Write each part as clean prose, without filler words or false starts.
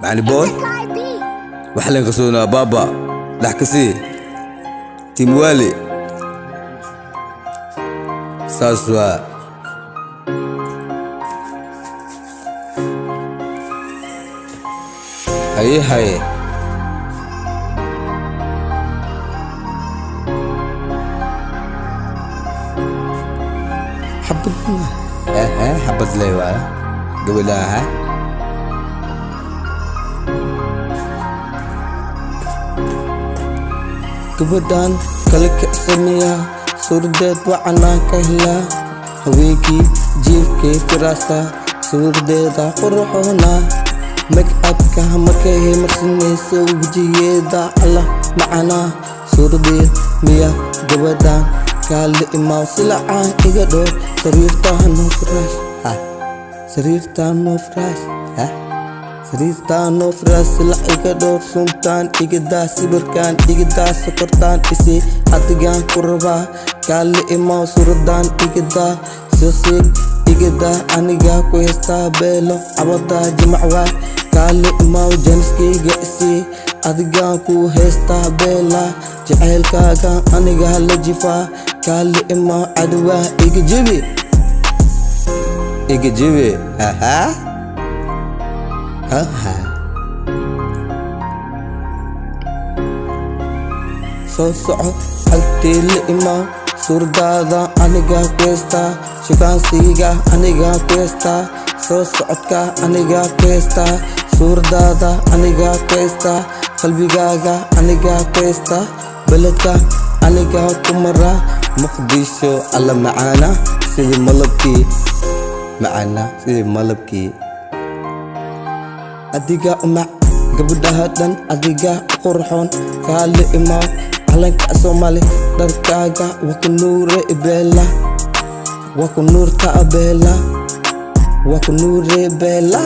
معني بوي وحلين قصونا بابا لحكسي تيموالي ساسوا هاي حبتنا حبت لي قبلها gabadhan kale kicsanaya suurdeed wacanaan ka helaa haweenkii jiifkay firaasta suurdeeda qurxoona make-upka markay marsanayso wejigeeda alla macanaa suurdeed miya gabadhan kaale imaaw silacaan iga dhow sariirtaan noo firaash sariirtaan noo firaash silac iga dhow suntaan igadaa sibirkaan igadaa sokortaan isi adigaan ku rabaa kaale imaaw suradaan igadaa sosiig igadaa anigaa ku heystaa beelo cabadaa jimacwaa kaale imaaw janiskayga isi adigaan ku heystaa beela jacaylkaagaan anigaa la jifaa kaale imaaw cadawaa iga jibi soo soco agtee la imaaw suurdaada anigaa ku heystaa shukaansiga anigaa ku heystaa soo socodka anigaa ku heystaa suurdaada anigaa ku heystaa qalbigaaga anigaa ku heystaa beledka anigaa ku maraa muqdisho alla macaana sidii malabkii adiga umac gabadhaha dhan adiga qurxoon kaale imaaw calanka Soomaali dharkaaga waa ku nuure beela waa ku nuure beela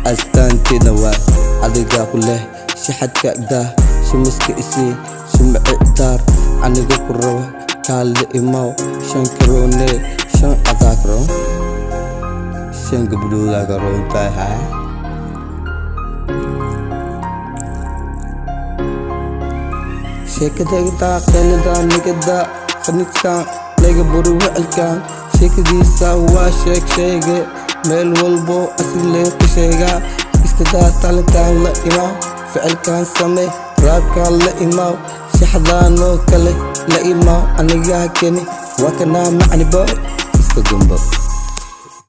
astaanteena waa adiga ku leh shixadka daa shumiska isi shumci daar aniga ku rabo kaale imaaw shan karoone shan adaakro shan gabdhooda garoontahay sheekadayda qeylada nigada qanidkaan laga buri wicilkaan sheekadiisa waa sheege meel walbo asiglee ku sheegaa iskadaa talinkaan la imaaw ficilkaan samee raabkaan la imaaw shaxdaanoo kale la imaaw anigaa keni waa kanaa macni boy iska gumbo